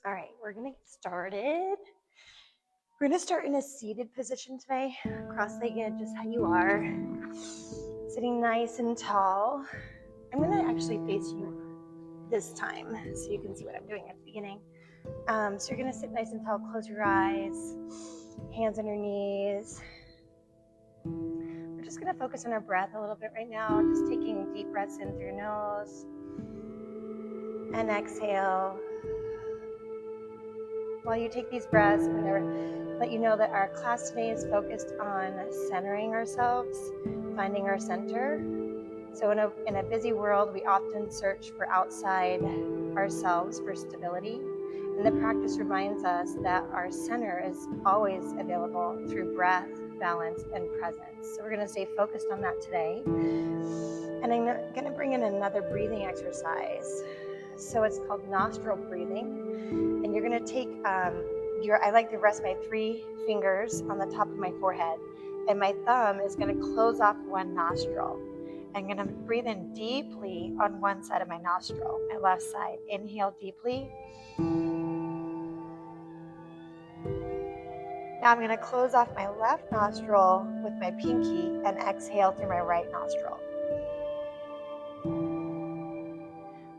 All right, we're gonna get started. We're gonna start in a seated position today, cross-legged, just how you are, sitting nice and tall. I'm gonna actually face you this time so you can see what I'm doing at the beginning. So you're gonna sit nice and tall, close your eyes, hands on your knees. We're just gonna focus on our breath a little bit right now, just taking deep breaths in through your nose and exhale. While you take these breaths, I'm going to let you know that our class today is focused on centering ourselves, finding our center. So in a busy world, we often search for outside ourselves for stability. And the practice reminds us that our center is always available through breath, balance, and presence. So we're going to stay focused on that today. And I'm going to bring in another breathing exercise. So it's called nostril breathing. And you're going to take I like to rest my 3 fingers on the top of my forehead. And my thumb is going to close off one nostril. I'm going to breathe in deeply on one side of my nostril, my left side. Inhale deeply. Now I'm going to close off my left nostril with my pinky and exhale through my right nostril.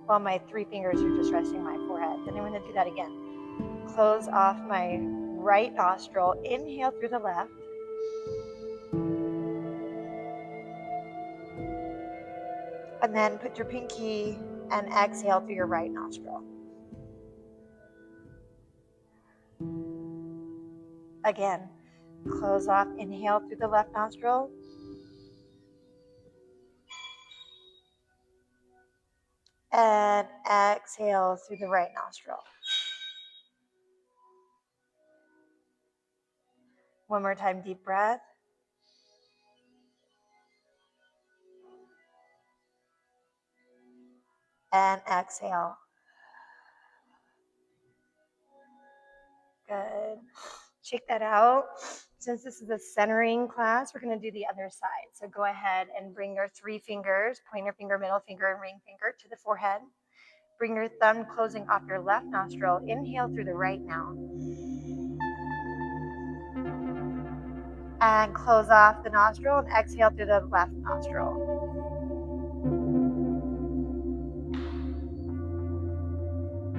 While my 3 fingers are just resting my forehead. Then I'm going to do that again. Close off my right nostril. Inhale through the left. And then put your pinky and exhale through your right nostril. Again, close off. Inhale through the left nostril. And exhale through the right nostril. One more time, deep breath. And exhale. Good. Check that out. Since this is a centering class, we're going to do the other side. So go ahead and bring your 3 fingers, pointer finger, middle finger, and ring finger to the forehead. Bring your thumb closing off your left nostril. Inhale through the right now. And close off the nostril and exhale through the left nostril.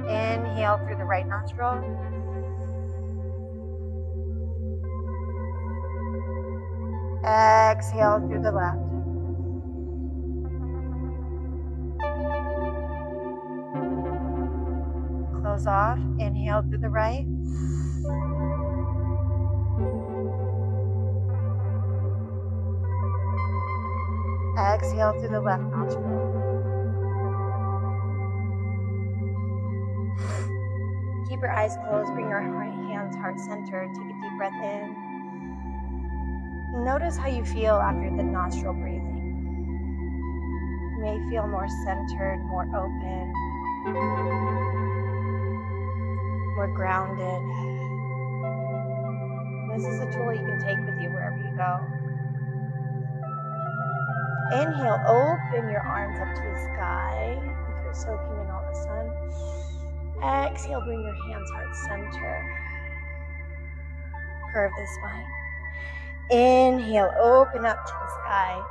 Inhale through the right nostril. Exhale through the left. Close off. Inhale through the right. Exhale through the left nostril. Keep your eyes closed. Bring your hands heart center. Take a deep breath in. Notice how you feel after the nostril breathing. You may feel more centered, more open, more grounded. This is a tool you can take with you wherever you go. Inhale, open your arms up to the sky, like you're soaking in all the sun. Exhale, bring your hands heart center. Curve the spine. Inhale, open up to the sky.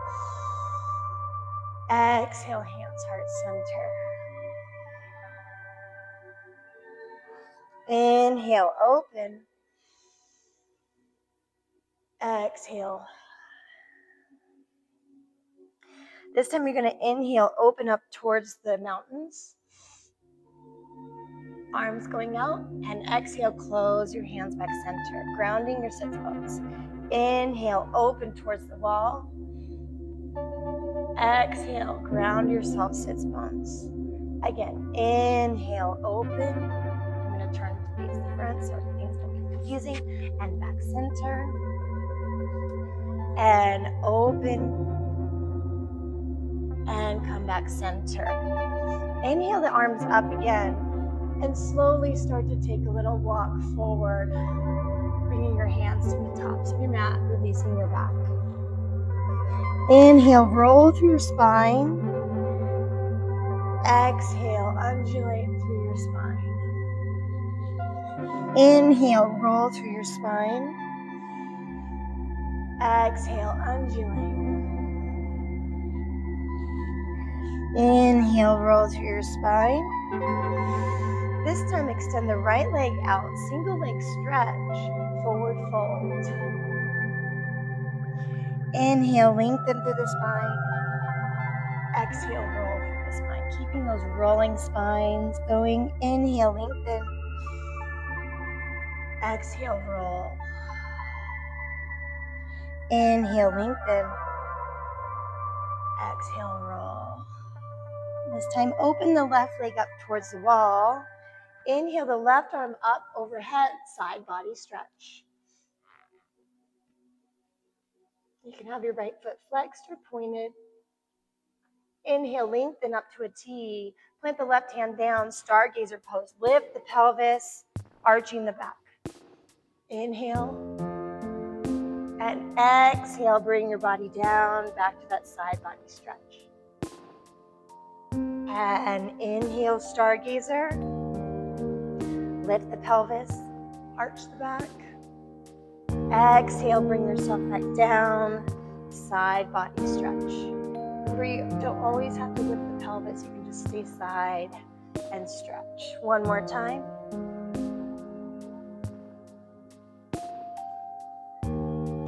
Exhale, hands heart center. Inhale, open. Exhale. This time you're going to inhale, open up towards the mountains. Arms going out. And exhale, close your hands back center, grounding your sits bones. Inhale, open towards the wall. Exhale, ground yourself, sits bones. Again, inhale, open. I'm going to turn to face the front so things don't get confusing. And back center. And open. And come back center. Inhale the arms up again. And slowly start to take a little walk forward. Bringing your hands to the tops of your mat, releasing your back. Inhale, roll through your spine. Exhale, undulate through your spine. Inhale, roll through your spine. Exhale, undulate. Inhale, roll through your spine. This time, extend the right leg out, single leg stretch, forward fold. Inhale, lengthen through the spine. Exhale, roll through the spine, keeping those rolling spines going. Inhale, lengthen. Exhale, roll. Inhale, lengthen. Exhale, roll. This time, open the left leg up towards the wall. Inhale the left arm up overhead, side body stretch. You can have your right foot flexed or pointed. Inhale, lengthen up to a T. Plant the left hand down, stargazer pose. Lift the pelvis, arching the back. Inhale. And exhale, bring your body down, back to that side body stretch. And inhale, stargazer. Lift the pelvis, arch the back. Exhale, bring yourself back down, side body stretch. Remember, you don't always have to lift the pelvis, you can just stay side and stretch. One more time.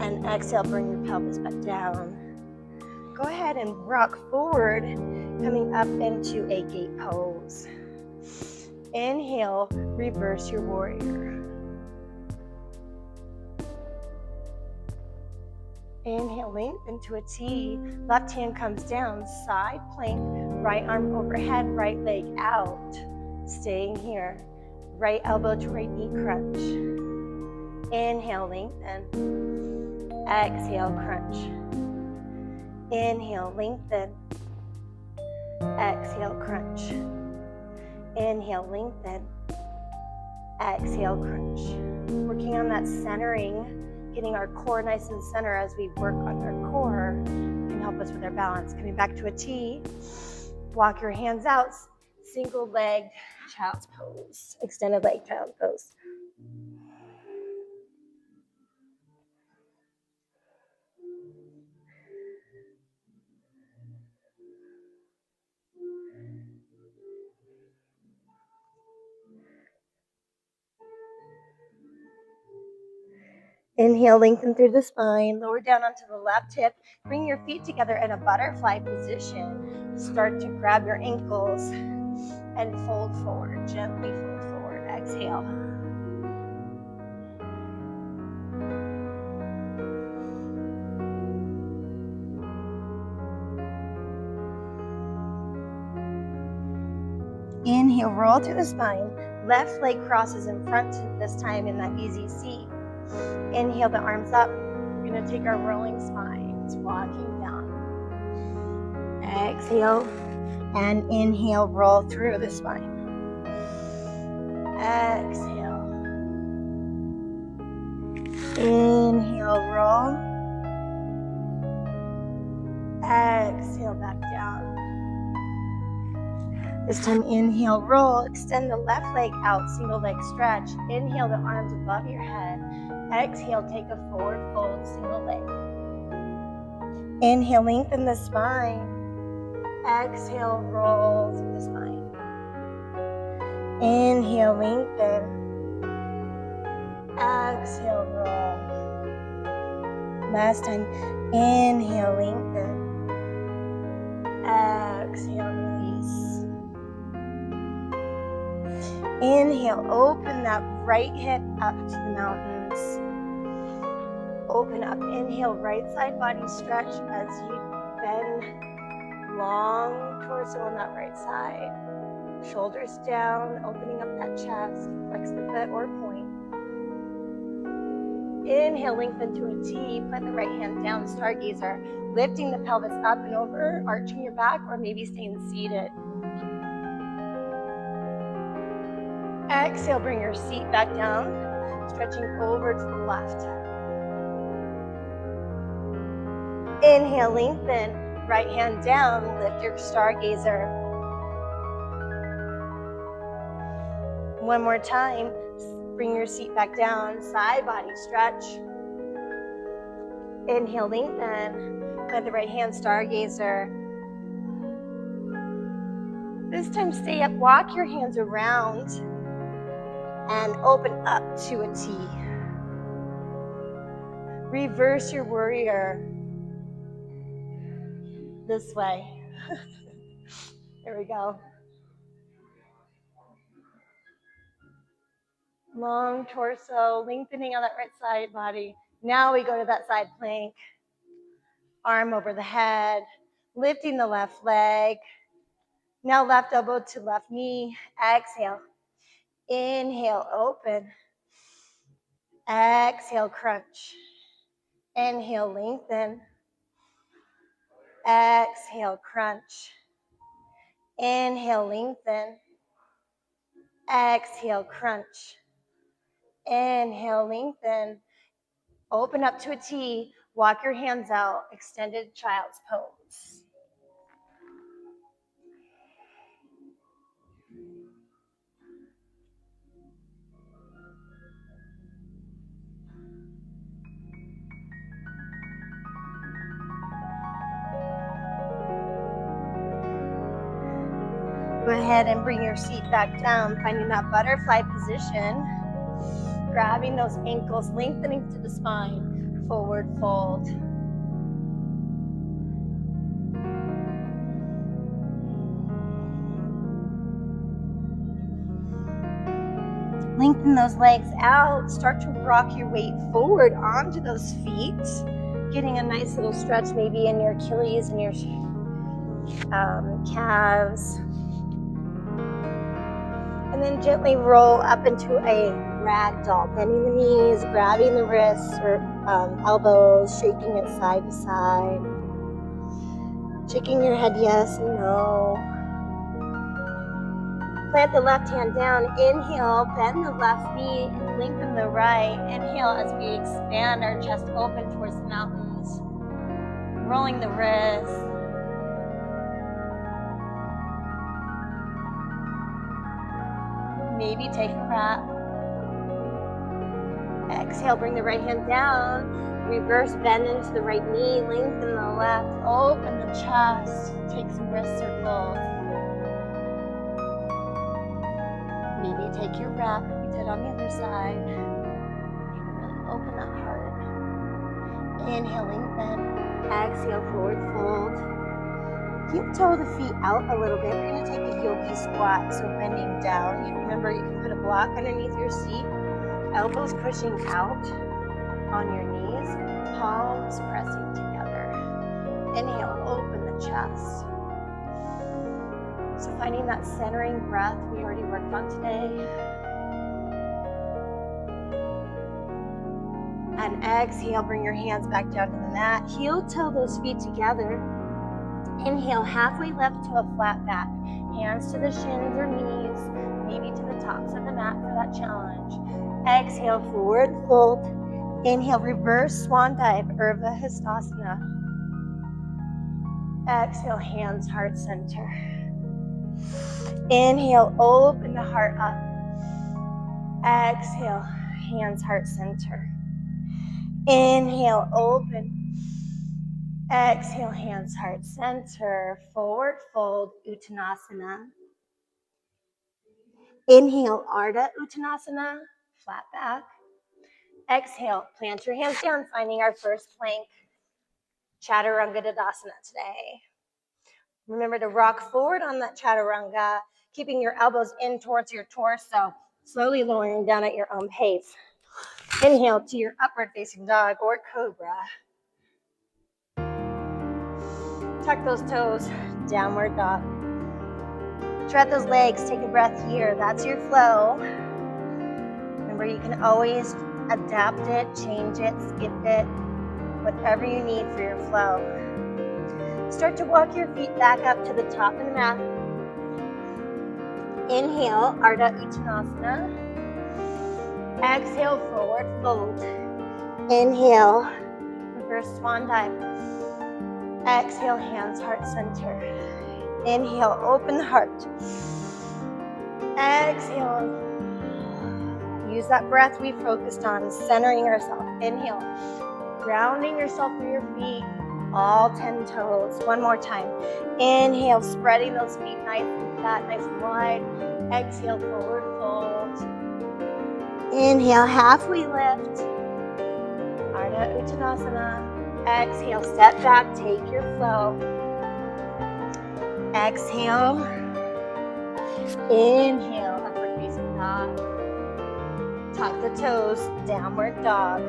And exhale, bring your pelvis back down. Go ahead and rock forward, coming up into a gate pose. Inhale, reverse your warrior. Inhale, lengthen to a T. Left hand comes down, side plank, right arm overhead, right leg out. Staying here. Right elbow to right knee crunch. Inhale, lengthen. Exhale, crunch. Inhale, lengthen. Exhale, crunch. Inhale, lengthen. Exhale, crunch. Working on that centering, getting our core nice and center as we work on our core can help us with our balance. Coming back to a T, walk your hands out, single leg child's pose, extended leg child's pose. Inhale, lengthen through the spine, lower down onto the left hip. Bring your feet together in a butterfly position. Start to grab your ankles and fold forward, gently fold forward. Exhale. Inhale, roll through the spine. Left leg crosses in front this time in that easy seat. Inhale the arms up. We're going to take our rolling spines, walking down. Exhale and inhale, roll through the spine. Exhale. Inhale, roll. Exhale, back down. This time, inhale, roll. Extend the left leg out, single leg stretch. Inhale the arms above your head. Exhale, take a forward fold, single leg. Inhale, lengthen the spine. Exhale, roll through the spine. Inhale, lengthen. Exhale, roll. Last time, inhale, lengthen. Exhale, release. Inhale, open that right hip up to the mountains. Open up, inhale, right side body stretch as you bend long torso on that right side. Shoulders down, opening up that chest. Flex the foot or point. Inhale, lengthen to a T. Plant the right hand down, stargazer. Lifting the pelvis up and over, arching your back, or maybe staying seated. Exhale, bring your seat back down, stretching over to the left. Inhale, lengthen, right hand down, lift your stargazer. One more time, bring your seat back down, side body stretch. Inhale, lengthen. Plant the right hand, stargazer. This time stay up, walk your hands around and open up to a T. Reverse your warrior this way. There we go. Long torso, lengthening on that right side body. Now we go to that side plank. Arm over the head, lifting the left leg. Now left elbow to left knee. Exhale. Inhale, open. Exhale, crunch. Inhale, lengthen. Exhale, crunch. Inhale, lengthen. Exhale, crunch. Inhale, lengthen. Open up to a T. Walk your hands out. Extended child's pose. Go ahead and bring your seat back down, finding that butterfly position. Grabbing those ankles, lengthening to the spine. Forward fold. Lengthen those legs out. Start to rock your weight forward onto those feet. Getting a nice little stretch maybe in your Achilles and your calves. And then gently roll up into a ragdoll, bending the knees, grabbing the wrists or elbows, shaking it side to side. Shaking your head yes and no. Plant the left hand down. Inhale, bend the left knee and lengthen the right. Inhale as we expand our chest open towards the mountains. Rolling the wrists. Maybe take a breath. Exhale, bring the right hand down. Reverse bend into the right knee. Lengthen the left. Open the chest. Take some wrist circles. Maybe take your breath. We did on the other side. You can really open that heart. Inhale, lengthen. Exhale, forward fold. Heel toe the feet out a little bit. We're going to take a yogi squat, so bending down. Remember, you can put a block underneath your seat. Elbows pushing out on your knees. Palms pressing together. Inhale, open the chest. So finding that centering breath we already worked on today. And exhale, bring your hands back down to the mat. Heel toe those feet together. Inhale, halfway left to a flat back. Hands to the shins or knees, maybe to the tops of the mat for that challenge. Exhale, forward fold. Inhale, reverse swan dive, Urdhva Hastasana. Exhale, hands, heart center. Inhale, open the heart up. Exhale, hands, heart center. Inhale, open. Exhale, hands, heart center. Forward fold, Uttanasana. Inhale, Ardha Uttanasana, flat back. Exhale, plant your hands down, finding our first plank, Chaturanga Tadasana today. Remember to rock forward on that Chaturanga, keeping your elbows in towards your torso, slowly lowering down at your own pace. Inhale to your upward facing dog or cobra. Tuck those toes, downward dog. Tread those legs, take a breath here. That's your flow. Remember, you can always adapt it, change it, skip it, whatever you need for your flow. Start to walk your feet back up to the top of the mat. Inhale, Ardha Uttanasana. Exhale, forward fold. Inhale, reverse swan dive. Exhale, hands, heart center. Inhale, open the heart. Exhale. use that breath we focused on, centering ourselves. Inhale, grounding yourself through your feet, all 10 toes. One more time. Inhale, spreading those feet nice and fat, nice and wide. Exhale, forward fold. Inhale, halfway lift. Ardha Uttanasana. Exhale, step back, take your flow. Exhale. Inhale, upward facing dog. Tuck the toes, downward dog.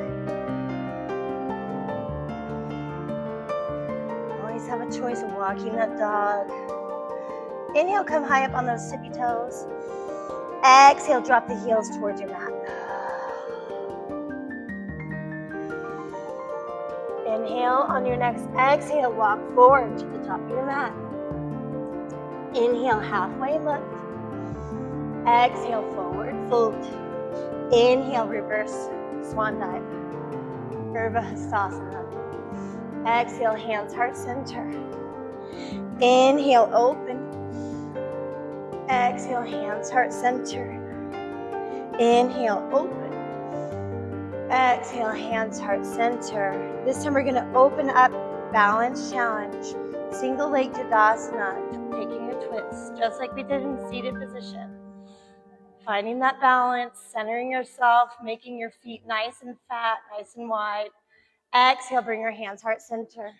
Always have a choice of walking that dog. Inhale, come high up on those tippy toes. Exhale, drop the heels towards your mat. Inhale, on your next exhale, walk forward to the top of your mat. Inhale, halfway lift. Exhale, forward fold. Inhale, reverse swan dive. Urdhva Hastasana. Exhale, hands heart center. Inhale, open. Exhale, hands heart center. Inhale, open. Exhale, hands heart center. This time we're going to open up, balance challenge. Single leg Tadasana, taking a twist, just like we did in seated position. Finding that balance, centering yourself, making your feet nice and fat, nice and wide. Exhale, bring your hands heart center.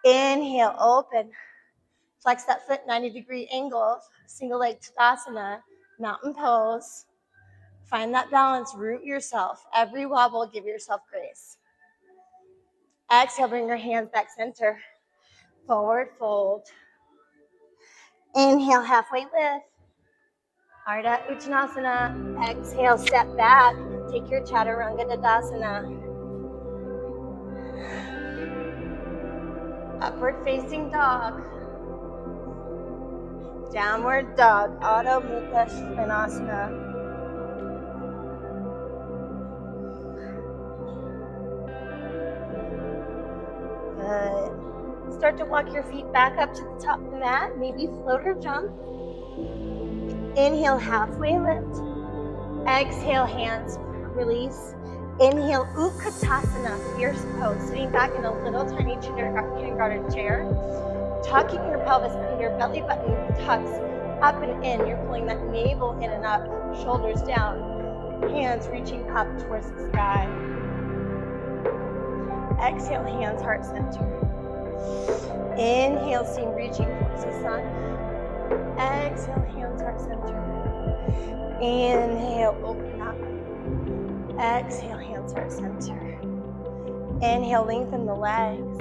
Inhale, open. Flex that foot 90-degree angle. Single leg Tadasana, mountain pose. Find that balance, root yourself. Every wobble, give yourself grace. Exhale, bring your hands back center. Forward fold. Inhale, halfway lift. Ardha Uttanasana. Exhale, step back. Take your Chaturanga Dandasana. Upward facing dog. Downward dog. Adho Mukha Svanasana. Good. Start to walk your feet back up to the top of the mat. Maybe float or jump. Inhale, halfway lift. Exhale, hands release. Inhale, Utkatasana, fierce pose. Sitting back in a little tiny kindergarten chair. Tucking your pelvis under, belly button tucks up and in. You're pulling that navel in and up, shoulders down. Hands reaching up towards the sky. Exhale, hands heart center. Inhale, seam reaching towards the sun. Exhale, hands heart center. Inhale, open up. Exhale, hands heart center. Inhale, lengthen the legs.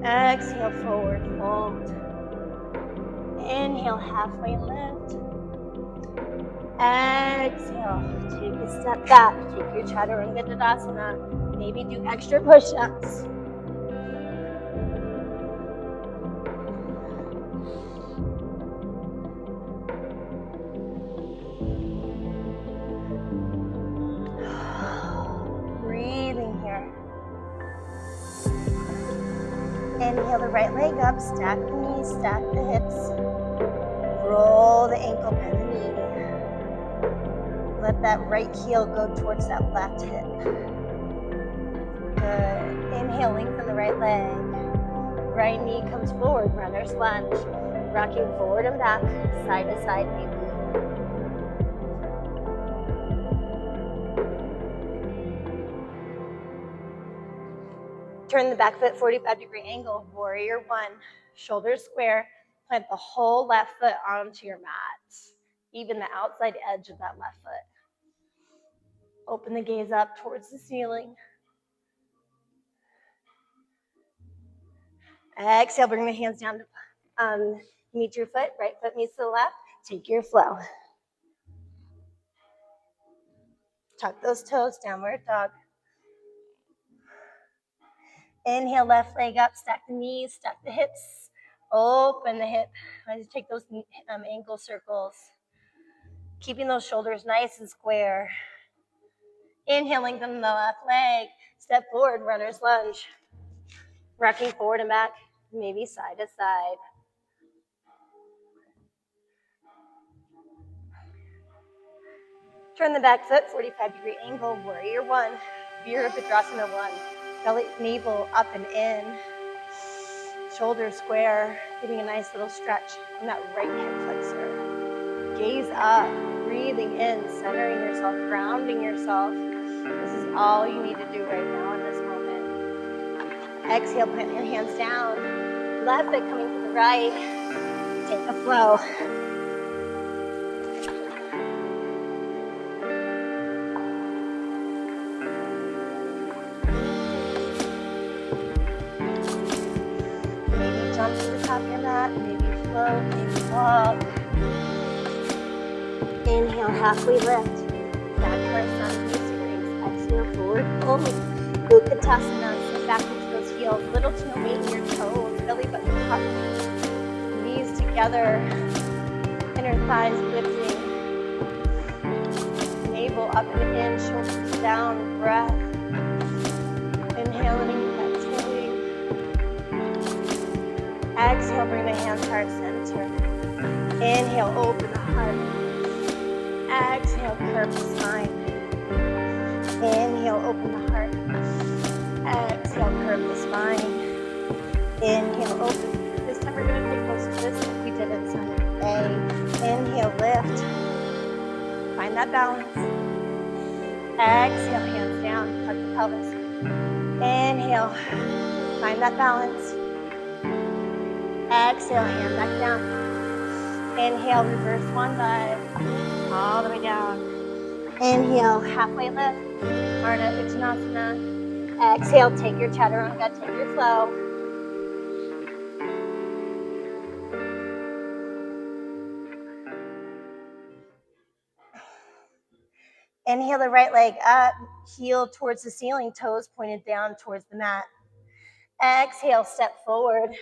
Exhale, forward fold. Inhale, halfway lift. Exhale, take a step back. Take your Chaturanga Dandasana. Maybe do extra push-ups. Breathing here. Inhale the right leg up, stack the knees, stack the hips. Roll the ankle, bend the knee. Let that right heel go towards that left hip. Good. Inhale, lengthen the right leg. Right knee comes forward, runner's lunge. Rocking forward and back, side to side maybe. Turn the back foot 45-degree angle, warrior one. Shoulders square. Plant the whole left foot onto your mat. Even the outside edge of that left foot. Open the gaze up towards the ceiling. Exhale, bring the hands down to meet your foot. Right foot meets the left. Take your flow. Tuck those toes, downward dog. Inhale, left leg up, stack the knees, stack the hips. Open the hip. Take those ankle circles. Keeping those shoulders nice and square. Inhale, lengthen the left leg. Step forward, runner's lunge. Rocking forward and back, maybe side to side. Turn the back foot, 45-degree angle, warrior one. Virabhadrasana one. Belly, navel up and in. Shoulders square, getting a nice little stretch on that right hip flexor. Gaze up, breathing in, centering yourself, grounding yourself. This is all you need to do right now in this moment. Exhale, plant your hands down. Left foot coming to the right. Take a flow. Maybe jump to the top of your mat, maybe float, maybe walk. Inhale, halfway lift. Back to our sun springs. Exhale, forward fold. Utkatasana. Sit back into those heels. Little to no weight in your toes. Belly button tucked. Knees together. Inner thighs lifting. Navel up and in. Shoulders down. Breath. Inhaling, exhaling. Exhale, bring the hands heart center. Inhale, open the heart. Exhale, curve the spine. Inhale, open the heart. Exhale, curve the spine. Inhale, open. This time we're going to take most of this like we did inside A. Inhale, lift. Find that balance. Exhale, hands down. Tuck the pelvis. Inhale. Find that balance. Exhale, hand back down. Inhale, reverse one leg. All the way down. Inhale, halfway lift. Ardha Uttanasana. Exhale, take your chaturanga, take your flow. Inhale the right leg up, heel towards the ceiling, toes pointed down towards the mat. Exhale, step forward.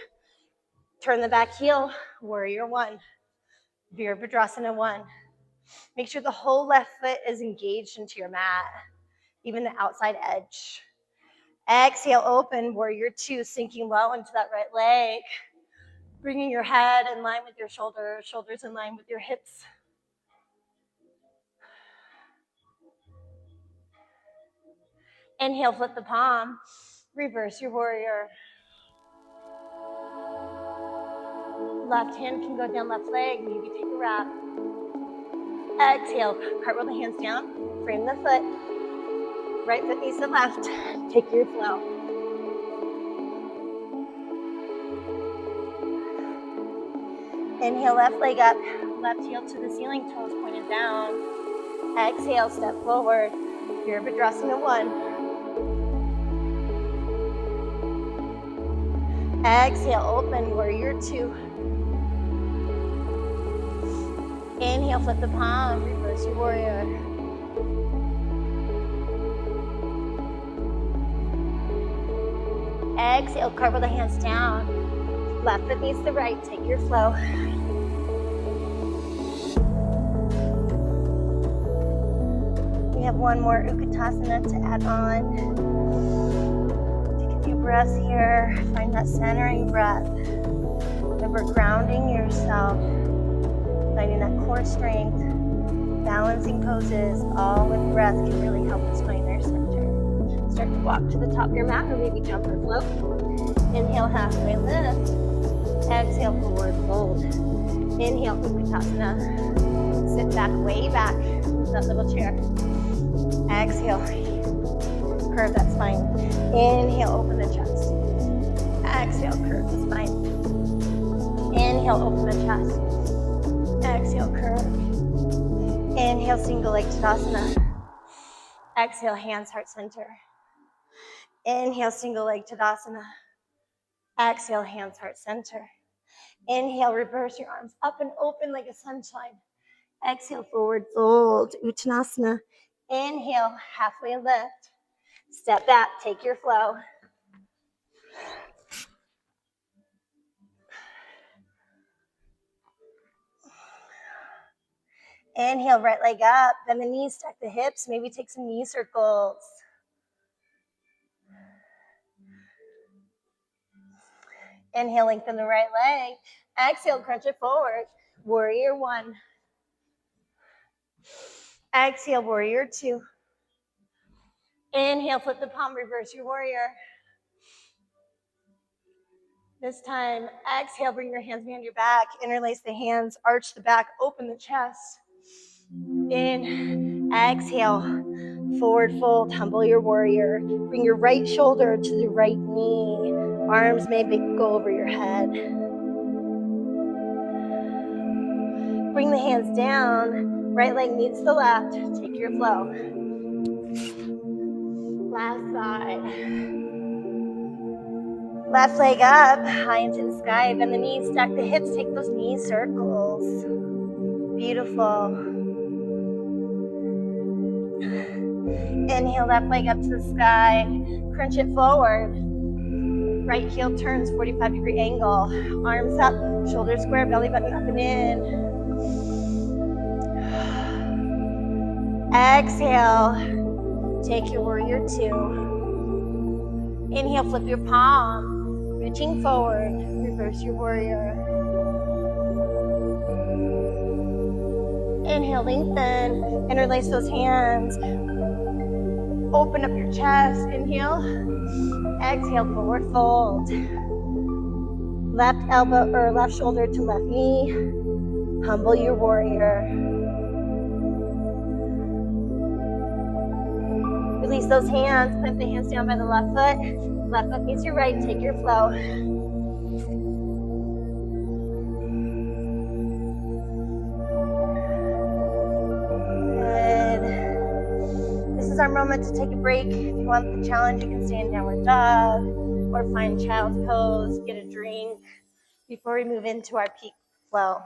Turn the back heel, warrior one. Virabhadrasana one. Make sure the whole left foot is engaged into your mat, even the outside edge. Exhale, open, warrior two, sinking low into that right leg. Bringing your head in line with your shoulders, shoulders in line with your hips. Inhale, flip the palm. Reverse your warrior. Left hand can go down left leg, maybe take a wrap. Exhale, cartwheel the hands down, frame the foot. Right foot knees to left. Take your flow. Inhale, left leg up, left heel to the ceiling, toes pointed down. Exhale, step forward. Virabhadrasana one. Exhale, open, warrior two. Inhale, flip the palm, reverse your warrior. Exhale, cartwheel the hands down. Left foot meets the right, take your flow. We have one more Utkatasana to add on. Take a few breaths here. Find that centering breath. Remember grounding yourself. Finding that core strength. Balancing poses, all with breath, can really help us find our center. Start to walk to the top of your mat, or maybe jump or float. Inhale, halfway lift. Exhale, forward fold. Inhale, Utkatasana. Sit back, way back, that little chair. Exhale, curve that spine. Inhale, open the chest. Exhale, curve the spine. Inhale, open the chest. Exhale, curve. Inhale, single leg Tadasana. Exhale, hands heart center. Inhale, single leg Tadasana. Exhale, hands heart center. Inhale, reverse your arms up and open like a sunshine. Exhale, forward fold, Uttanasana. Inhale, halfway lift. Step back, take your flow. Inhale, right leg up, bend the knees, stack the hips, maybe take some knee circles. Inhale, lengthen the right leg. Exhale, crunch it forward. Warrior one. Exhale, warrior two. Inhale, flip the palm, reverse your warrior. This time, exhale, bring your hands behind your back, interlace the hands, arch the back, open the chest. In, exhale, forward fold, humble your warrior. Bring your right shoulder to the right knee. Arms may go over your head. Bring the hands down, right leg meets the left, take your flow. Last side. Left leg up, high into the sky, bend the knees, stack the hips, take those knee circles. Beautiful. Inhale, left leg up to the sky, crunch it forward. Right heel turns 45-degree angle. Arms up, shoulders square, belly button up and in. Exhale, take your warrior two. Inhale, flip your palm. Reaching forward, reverse your warrior. Inhale, lengthen, interlace those hands. Open up your chest, inhale. Exhale, forward fold. Left elbow or left shoulder to left knee. Humble your warrior. Release those hands, plant the hands down by the left foot. Left foot meets your right, take your flow. Good. This is our moment to take a break. If you want the challenge, you can stay in downward dog or find child's pose, get a drink before we move into our peak flow.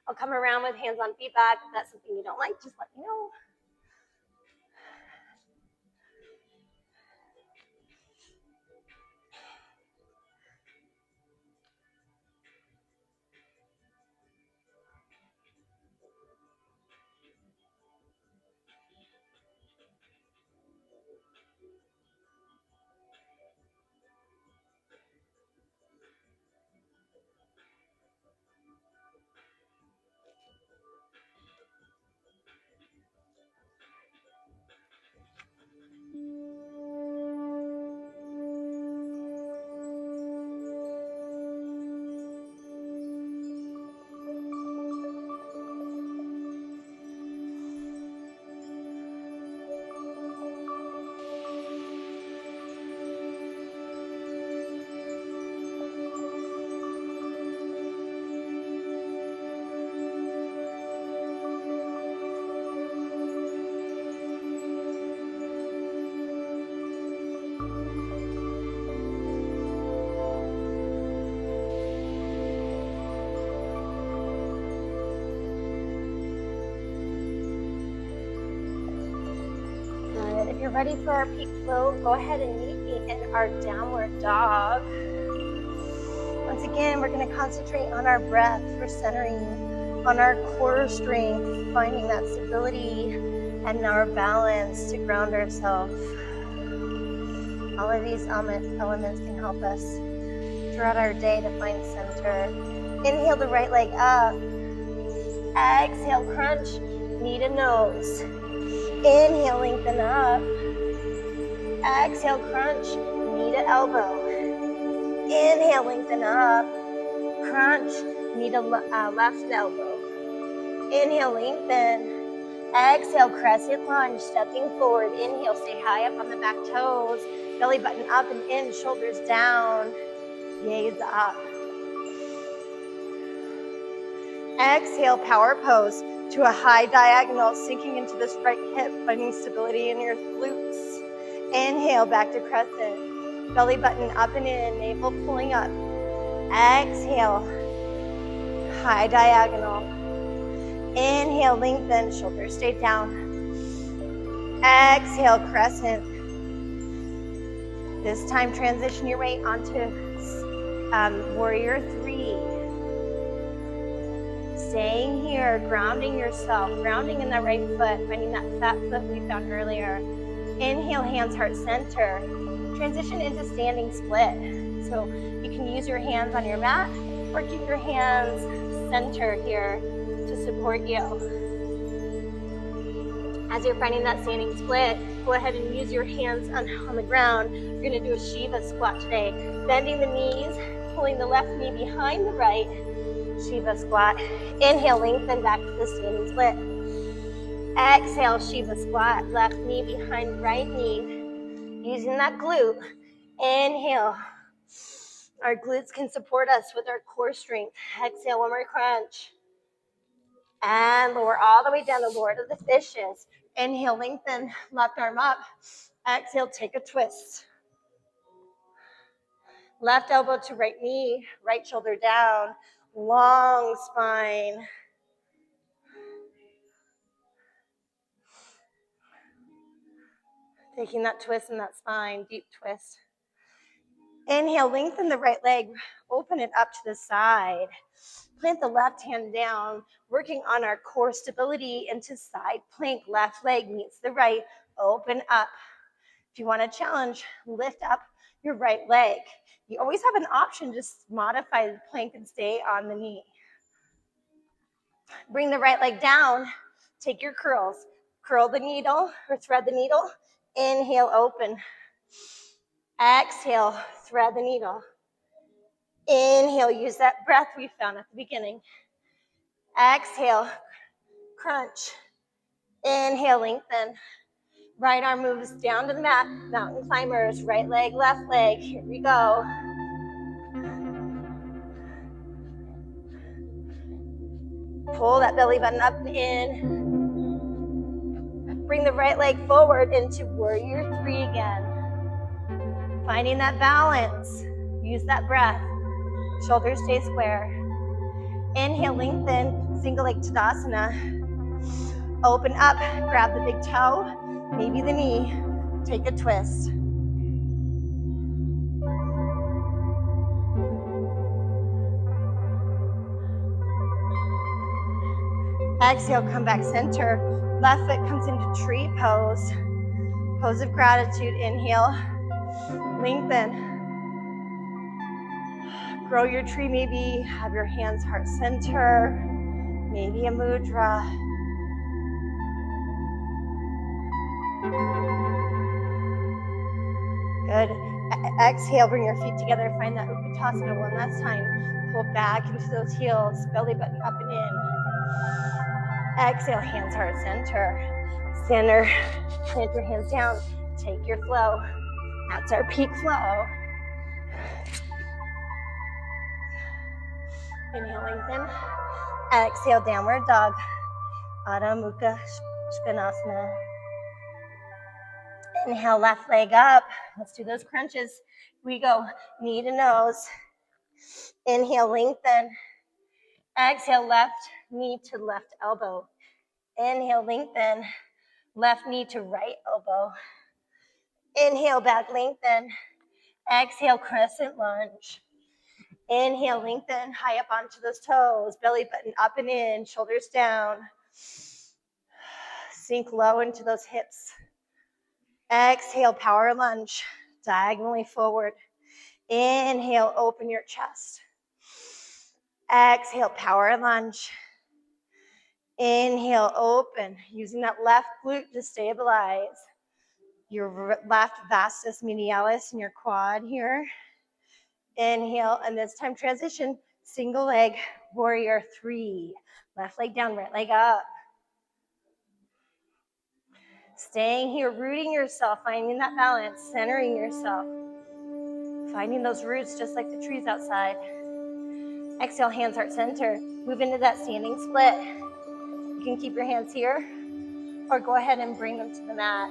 I'll come around with hands on feedback. If that's something you don't like, just let me know. If you're ready for our peak flow, go ahead and meet me in our downward dog. Once again, we're going to concentrate on our breath. We're centering on our core strength, finding that stability and our balance to ground ourselves. All of these elements can help us throughout our day to find center. Inhale the right leg up. Exhale, crunch, knee to nose. Inhale, lengthen up. Exhale, crunch, knee to elbow. Inhale, lengthen up. Crunch, knee to left elbow. Inhale, lengthen. Exhale, crescent lunge, stepping forward. Inhale, stay high up on the back toes. Belly button up and in, shoulders down. Gaze up. Exhale, power pose to a high diagonal, sinking into this right hip, finding stability in your glutes. Inhale, back to crescent. Belly button up and in, navel pulling up. Exhale, high diagonal. Inhale, lengthen, shoulders stay down. Exhale, crescent. This time, transition your weight onto warrior three. Staying here, grounding yourself, grounding in that right foot, finding that fat foot we found earlier. Inhale, hands, heart center. Transition into standing split. So you can use your hands on your mat or keep your hands center here to support you. As you're finding that standing split, go ahead and use your hands on the ground. You're going to do a Shiva squat today. Bending the knees, pulling the left knee behind the right. Shiva squat. Inhale, lengthen back to the standing split. Exhale, Shiva squat. Left knee behind right knee. Using that glute. Inhale. Our glutes can support us with our core strength. Exhale, one more crunch. And lower all the way down to Lord of the Fishes. Inhale, lengthen, left arm up. Exhale, take a twist. Left elbow to right knee, right shoulder down. Long spine. Taking that twist in that spine, deep twist. Inhale, lengthen the right leg, open it up to the side. Plant the left hand down, working on our core stability into side plank. Left leg meets the right, open up. If you want to challenge, lift up your right leg. You always have an option, just modify the plank and stay on the knee. Bring the right leg down, take your curls. Curl the needle or thread the needle. Inhale, open. Exhale, thread the needle. Inhale, use that breath we found at the beginning. Exhale, crunch. Inhale, lengthen. Right arm moves down to the mat. Mountain climbers, right leg, left leg. Here we go. Pull that belly button up and in. Bring the right leg forward into warrior three again. Finding that balance. Use that breath. Shoulders stay square. Inhale, lengthen, single leg Tadasana. Open up, grab the big toe, maybe the knee. Take a twist. Exhale, come back center. Left foot comes into tree pose. Pose of gratitude. Inhale, lengthen. Grow your tree, maybe have your hands heart center. Maybe a mudra. Good. Exhale, bring your feet together. Find that Utkatasana one last time. Pull back into those heels. Belly button up and in. Exhale, hands heart center. Center. Plant your hands down. Take your flow. That's our peak flow. Inhale, lengthen. Exhale, downward dog. Adho Mukha Svanasana. Inhale, left leg up. Let's do those crunches. Here we go. Knee to nose. Inhale, lengthen. Exhale, left knee to left elbow. Inhale, lengthen. Left knee to right elbow. Inhale, back lengthen. Exhale, crescent lunge. Inhale, lengthen, high up onto those toes. Belly button up and in, shoulders down. Sink low into those hips. Exhale, power lunge, diagonally forward. Inhale, open your chest. Exhale, power lunge. Inhale, open, using that left glute to stabilize your left vastus medialis and your quad here. Inhale, and this time transition, single leg, warrior three. Left leg down, right leg up. Staying here, rooting yourself, finding that balance, centering yourself. Finding those roots just like the trees outside. Exhale, hands heart center. Move into that standing split. You can keep your hands here or go ahead and bring them to the mat.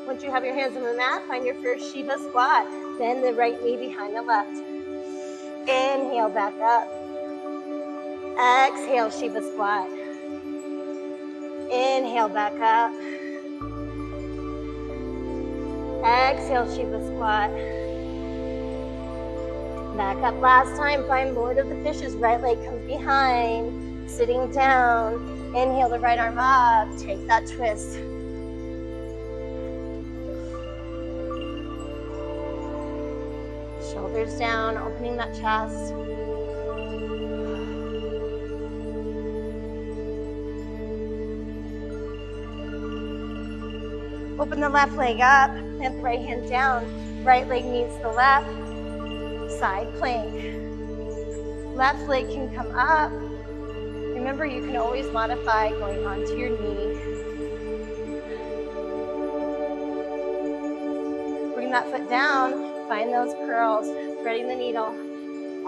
Once you have your hands on the mat, find your first Shiva squat. Bend the right knee behind the left. Inhale, back up. Exhale, Shiva squat. Inhale, back up. Exhale, Shiva squat. Back up last time. Find Lord of the Fishes. Right leg comes behind. Sitting down. Inhale the right arm up. Take that twist. Shoulders down, opening that chest. Open the left leg up, plant the right hand down. Right leg meets the left, side plank. Left leg can come up. Remember, you can always modify going onto your knee. Bring that foot down, find those curls, threading the needle.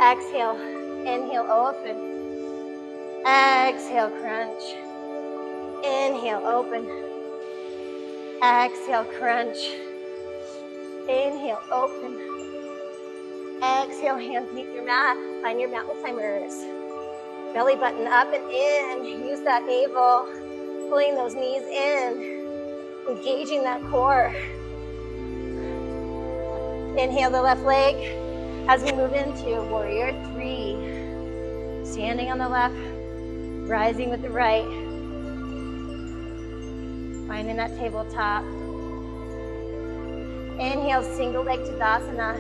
Exhale, inhale, open. Exhale, crunch. Inhale, open. Exhale, crunch. Inhale, open. Exhale, hands meet your mat. Find your mountain climbers. Belly button up and in. Use that navel. Pulling those knees in. Engaging that core. Inhale the left leg as we move into warrior 3. Standing on the left, rising with the right. Finding that tabletop. Inhale, single leg Tadasana.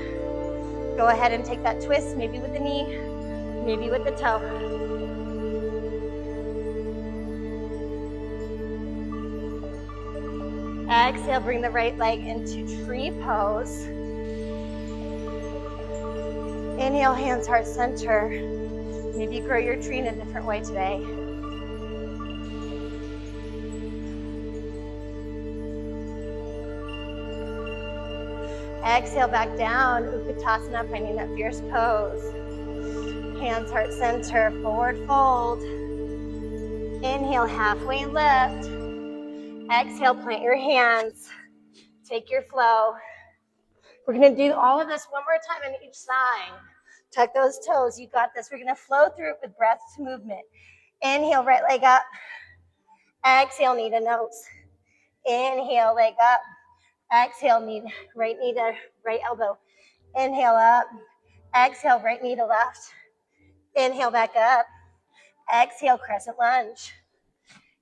Go ahead and take that twist, maybe with the knee, maybe with the toe. Exhale, bring the right leg into tree pose. Inhale, hands heart center. Maybe grow your tree in a different way today. Exhale, back down, Utkatasana, finding that fierce pose. Hands heart center, forward fold. Inhale, halfway lift. Exhale, plant your hands. Take your flow. We're gonna do all of this one more time on each side. Tuck those toes, you got this. We're gonna flow through it with breath to movement. Inhale, right leg up. Exhale, knee to nose. Inhale, leg up. Exhale, right knee to right elbow. Inhale up. Exhale, right knee to left. Inhale, back up. Exhale, crescent lunge.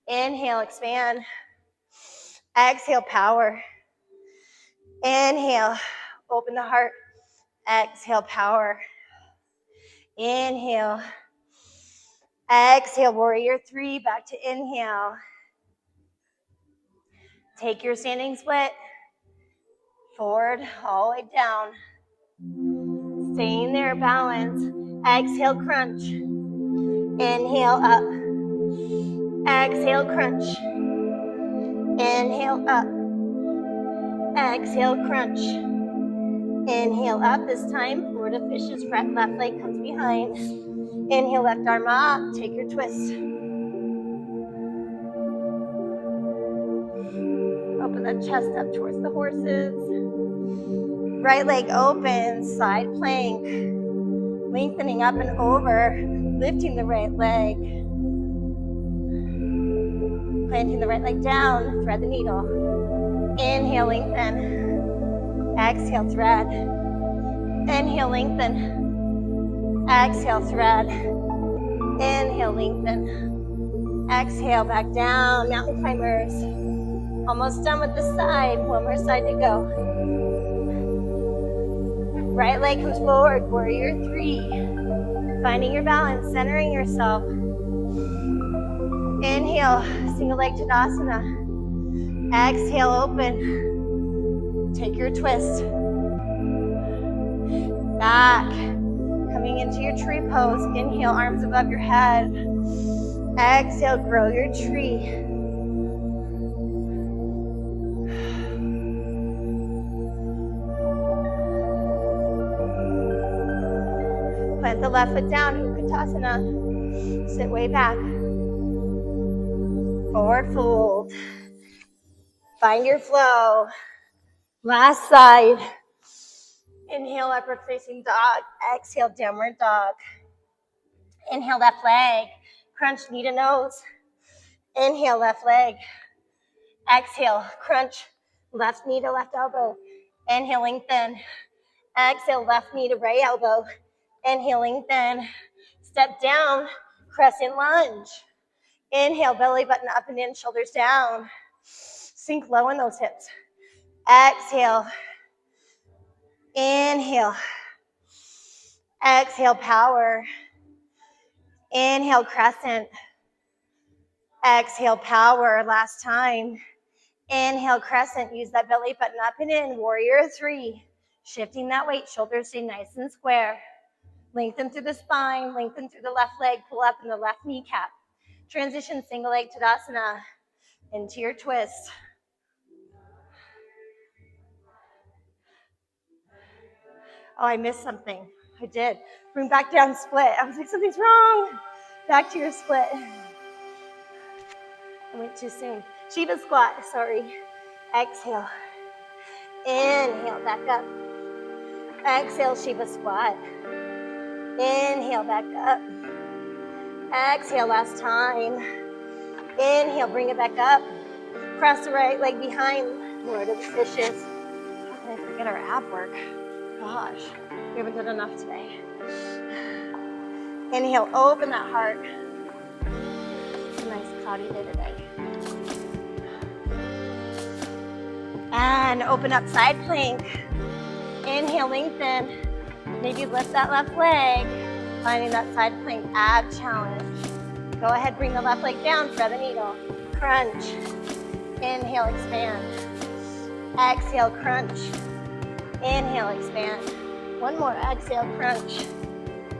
Inhale, expand. Exhale, power. Inhale, open the heart. Exhale, power. Inhale. Exhale, warrior 3, back to inhale. Take your standing split. Forward, all the way down. Staying there, balance. Exhale, crunch. Inhale, up. Exhale, crunch. Inhale, up. Exhale, crunch. Inhale, up. This time, Florida fishes, left leg comes behind. Inhale, left arm up. Take your twist. Open the chest up towards the horses. Right leg open, side plank. Lengthening up and over, lifting the right leg. Planting the right leg down, thread the needle. Inhale, lengthen. Exhale, thread. Inhale, lengthen. Exhale, thread. Inhale, lengthen. Exhale, back down, mountain climbers. Almost done with the side, one more side to go. Right leg comes forward, warrior 3. Finding your balance, centering yourself. Inhale, single leg Tadasana. Exhale, open. Take your twist. Back, coming into your tree pose. Inhale, arms above your head. Exhale, grow your tree. Plant the left foot down, Utkatasana. Sit way back. Forward fold. Find your flow. Last side. Inhale, upward facing dog. Exhale, downward dog. Inhale, left leg. Crunch, knee to nose. Inhale, left leg. Exhale, crunch, left knee to left elbow. Inhale, lengthen. Exhale, left knee to right elbow. Inhale, lengthen. Step down, crescent lunge. Inhale, belly button up and in, shoulders down. Sink low in those hips. Exhale. Inhale. Exhale, power. Inhale, crescent. Exhale, power. Last time. Inhale, crescent. Use that belly button up and in. Warrior 3. Shifting that weight. Shoulders stay nice and square. Lengthen through the spine. Lengthen through the left leg. Pull up in the left kneecap. Transition single leg Tadasana into your twist. Oh, I missed something. I did. Bring back down, split. I was like, something's wrong. Back to your split. I went too soon. Shiva squat, sorry. Exhale. Inhale, back up. Exhale, Shiva squat. Inhale, back up. Exhale, last time. Inhale, bring it back up. Cross the right leg behind. Lord of the fishes. How can I forget our ab work? Gosh, we haven't done enough today. Inhale, open that heart. It's a nice cloudy day today. And open up side plank. Inhale, lengthen. Maybe lift that left leg. Finding that side plank ab challenge. Go ahead, bring the left leg down, thread the needle. Crunch. Inhale, expand. Exhale, crunch. Inhale, expand. One more, exhale, crunch.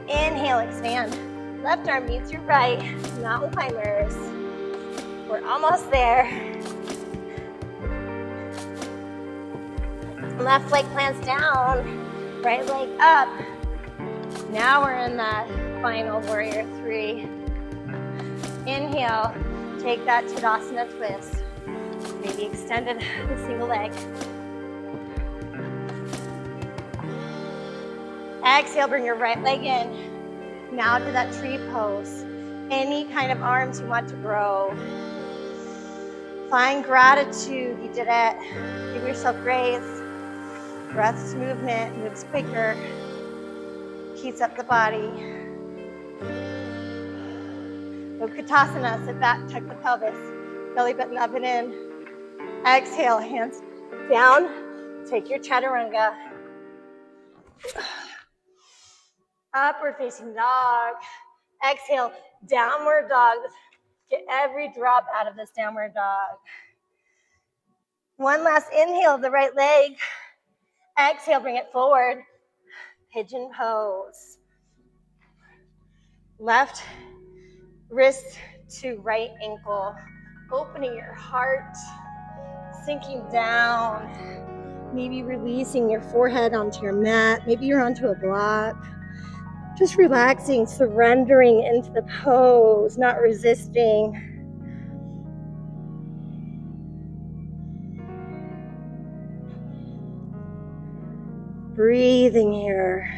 Inhale, expand. Left arm meets your right, mountain climbers. We're almost there. Left leg plants down, right leg up. Now we're in that final warrior 3. Inhale, take that Tadasana twist. Maybe extended the single leg. Exhale, bring your right leg in. Now to that tree pose. Any kind of arms you want to grow. Find gratitude, you did it. Give yourself grace. Breath's movement moves quicker. Heats up the body. Utkatasana, sit back, tuck the pelvis. Belly button up and in. Exhale, hands down. Take your chaturanga. Upward facing dog. Exhale, downward dog. Get every drop out of this downward dog. One last inhale, the right leg. Exhale, bring it forward. Pigeon pose. Left wrist to right ankle. Opening your heart. Sinking down. Maybe releasing your forehead onto your mat. Maybe you're onto a block. Just relaxing, surrendering into the pose, not resisting. Breathing here.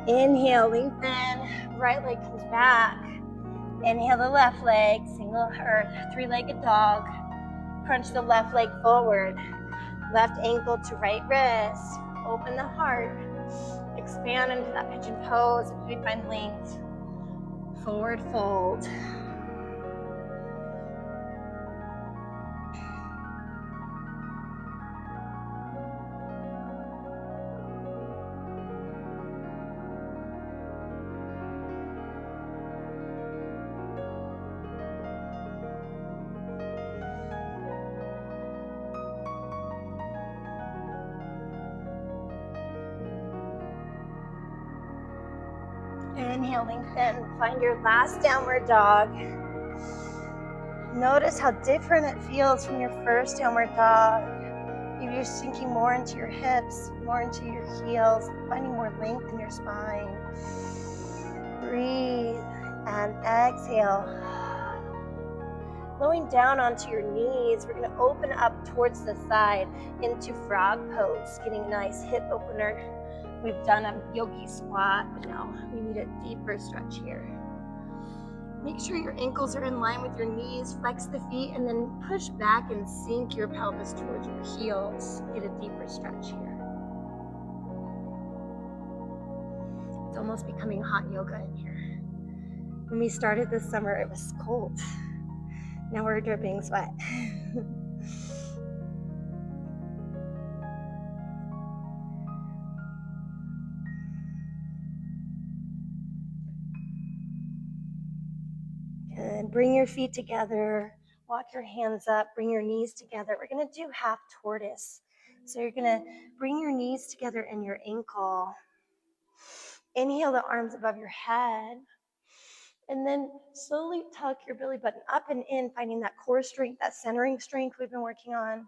Inhale, lengthen, right leg comes back. Inhale the left leg, single or three-legged dog. Crunch the left leg forward. Left ankle to right wrist. Open the heart. Expand into that pigeon pose if we find length. Forward fold. Inhale, lengthen. Find your last downward dog. Notice how different it feels from your first downward dog. Maybe you're sinking more into your hips, more into your heels, finding more length in your spine. Breathe and exhale. Flowing down onto your knees, we're going to open up towards the side into frog pose, getting a nice hip opener. We've done a yogi squat, but now we need a deeper stretch here. Make sure your ankles are in line with your knees, flex the feet, and then push back and sink your pelvis towards your heels. Get a deeper stretch here. almost becoming hot yoga in here. When we started this summer, it was cold. Now we're dripping sweat. Good. Bring your feet together. Walk your hands up. Bring your knees together. We're going to do half tortoise. So you're going to bring your knees together and your ankle. Inhale the arms above your head. And then slowly tuck your belly button up and in, finding that core strength, that centering strength we've been working on.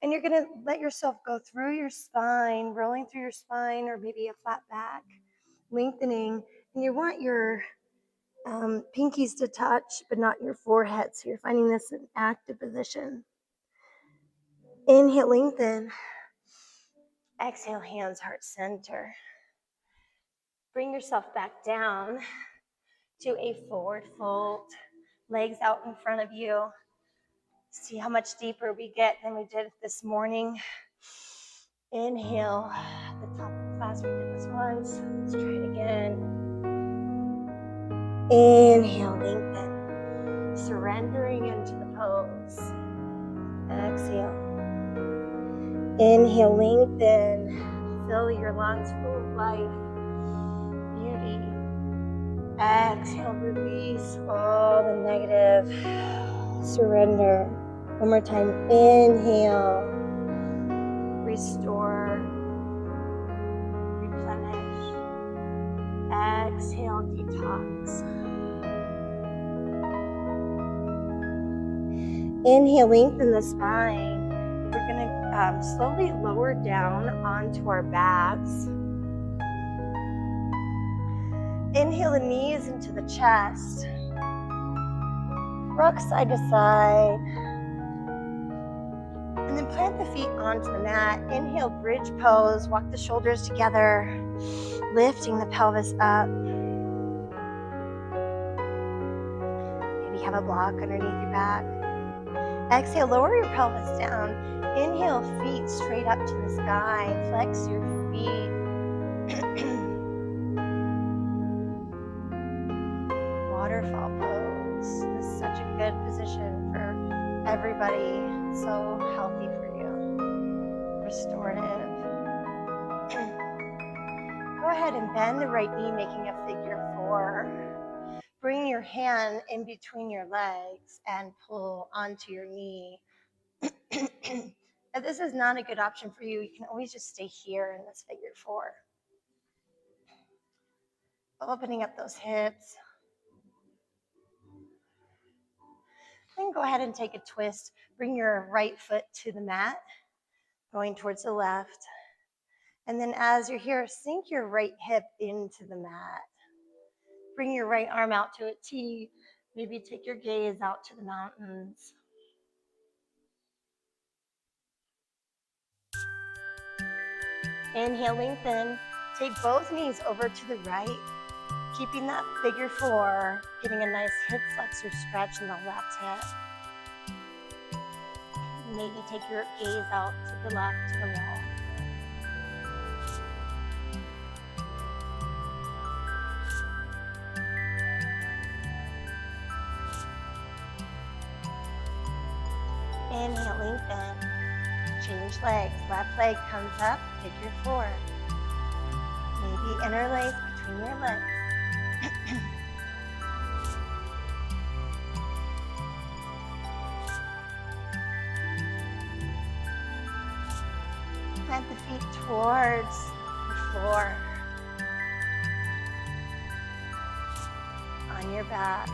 And you're going to let yourself go through your spine, rolling through your spine, or maybe a flat back, lengthening. And you want your pinkies to touch, but not your forehead. So you're finding this an active position. Inhale, lengthen. Exhale, hands, heart center. Bring yourself back down to a forward fold. Legs out in front of you. See how much deeper we get than we did this morning. Inhale. At the top of the class, we did this once. Let's try it again. Inhale, lengthen. Surrendering into the pose. Exhale. Inhale, lengthen. Fill your lungs full of life, beauty. Exhale, release all the negative. Surrender. One more time. Inhale. Restore. Replenish. Exhale, detox. Inhale, lengthen the spine. We're going to slowly lower down onto our backs. Inhale the knees into the chest. Rock side to side. And then plant the feet onto the mat. Inhale, bridge pose. Walk the shoulders together, lifting the pelvis up. Maybe have a block underneath your back. Exhale, lower your pelvis down. Inhale, feet straight up to the sky. Flex your feet. Waterfall pose. This is such a good position for everybody. So healthy for you. Restorative. Go ahead and bend the right knee, making a figure 4. Bring your hand in between your legs and pull onto your knee. If this is not a good option for you, you can always just stay here in this figure 4. Opening up those hips. Then go ahead and take a twist. Bring your right foot to the mat, going towards the left. And then as you're here, sink your right hip into the mat. Bring your right arm out to a T. Maybe take your gaze out to the mountains. Inhale, lengthen. Take both knees over to the right, keeping that figure 4, getting a nice hip flexor stretch in the left hip. Maybe take your gaze out to the left, to the wall. Inhale, lengthen. Change legs. Left leg comes up, figure 4. Maybe interlace between your legs. Plant the feet towards the floor. On your backs.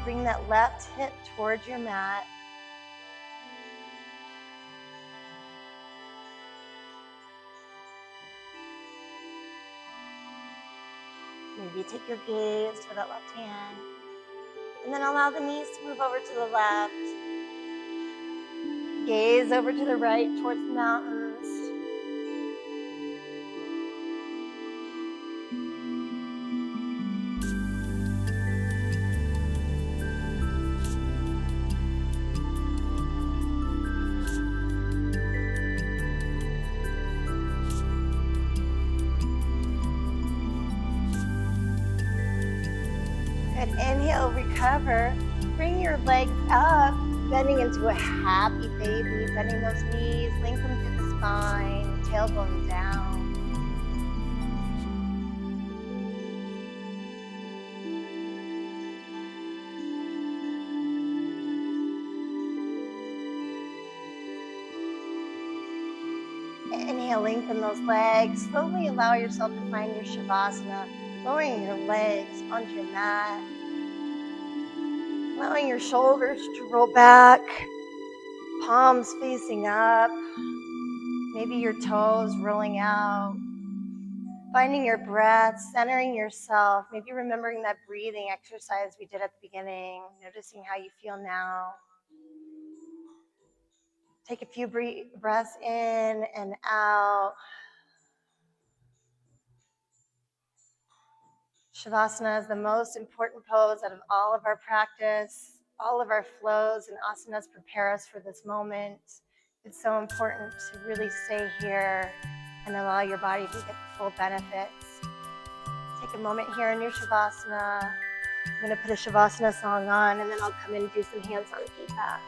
Bring that left hip towards your mat. Maybe take your gaze to that left hand. And then allow the knees to move over to the left. Gaze over to the right towards the mountains. Good. Inhale, recover. Bring your legs up, bending into a happy baby, bending those knees, link them through the spine, tailbone down. Inhale, lengthen those legs. Slowly allow yourself to find your Shavasana, lowering your legs onto your mat. Allowing your shoulders to roll back, palms facing up, maybe your toes rolling out. Finding your breath, centering yourself, maybe remembering that breathing exercise we did at the beginning, noticing how you feel now. Take a few breaths in and out. Shavasana is the most important pose out of all of our practice. All of our flows and asanas prepare us for this moment. It's so important to really stay here and allow your body to get the full benefits. Take a moment here in your Shavasana. I'm going to put a Shavasana song on, and then I'll come in and do some hands-on feedback.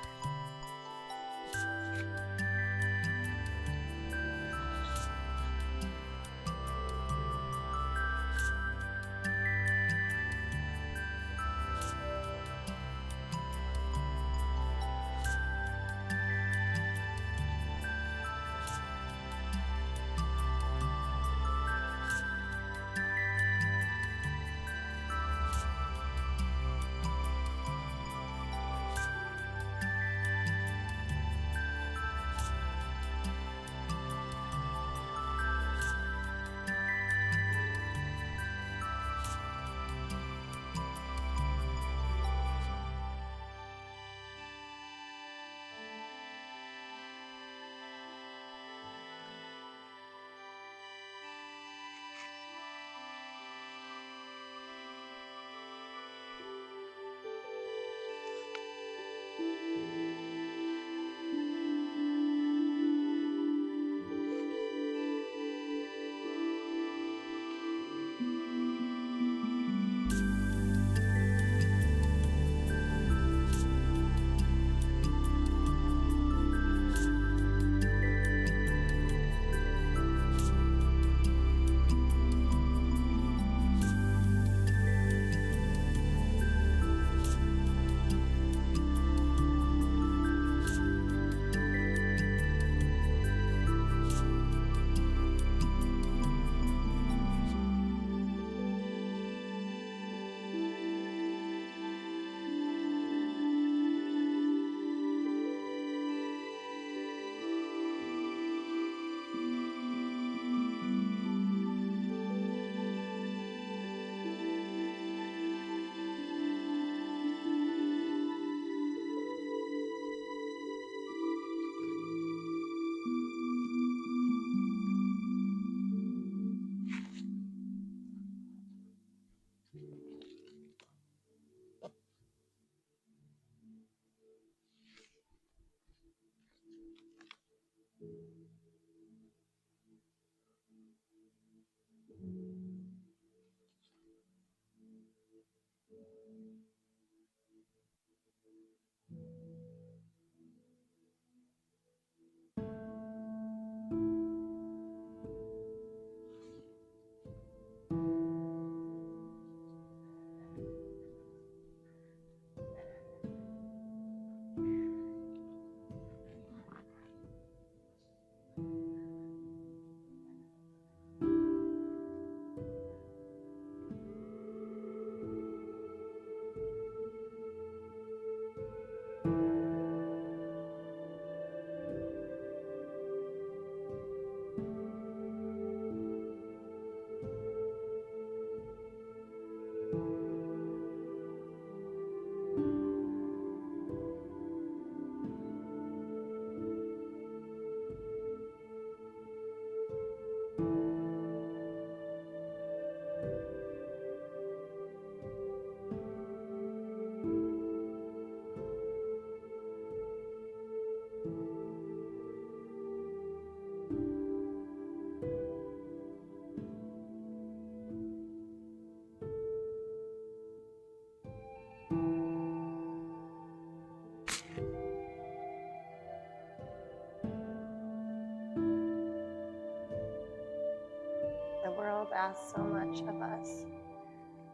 asks so much of us.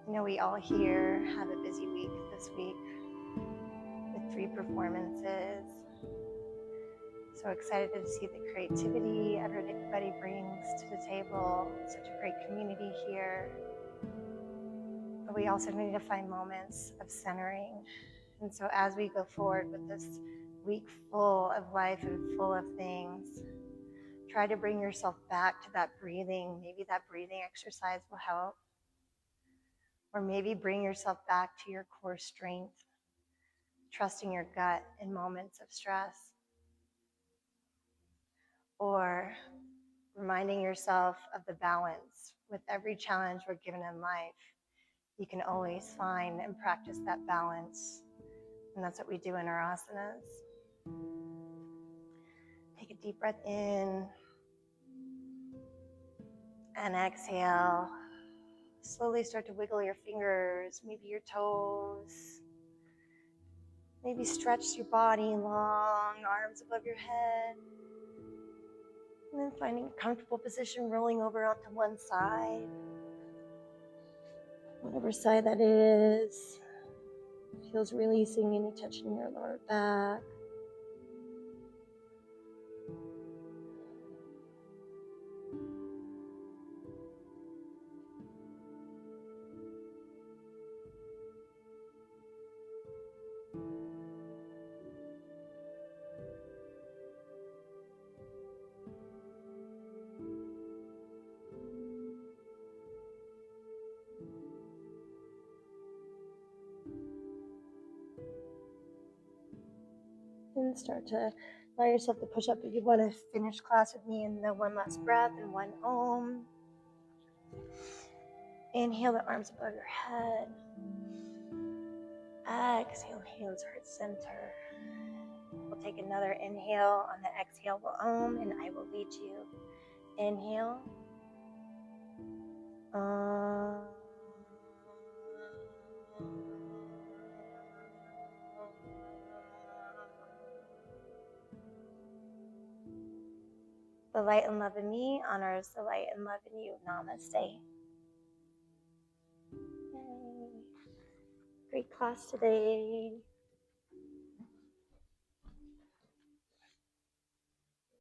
I know we all here have a busy week this week with 3 performances. So excited to see the creativity everybody brings to the table. Such a great community here. But we also need to find moments of centering. And so as we go forward with this week full of life and full of things, try to bring yourself back to that breathing. Maybe that breathing exercise will help. Or maybe bring yourself back to your core strength, trusting your gut in moments of stress. Or reminding yourself of the balance. With every challenge we're given in life, you can always find and practice that balance. And that's what we do in our asanas. Take a deep breath in and exhale. Slowly start to wiggle your fingers, maybe your toes. Maybe stretch your body long, arms above your head. And then finding a comfortable position, rolling over onto one side. Whatever side that is. Feels releasing any tension in your lower back. And start to allow yourself to push up if you want to finish class with me in the one last breath and one om. Inhale the arms above your head. Exhale, hands heart center. We'll take another inhale. On the exhale, we'll om, and I will lead you. Inhale. The light and love in me honors the light and love in you. Namaste. Yay. Great class today.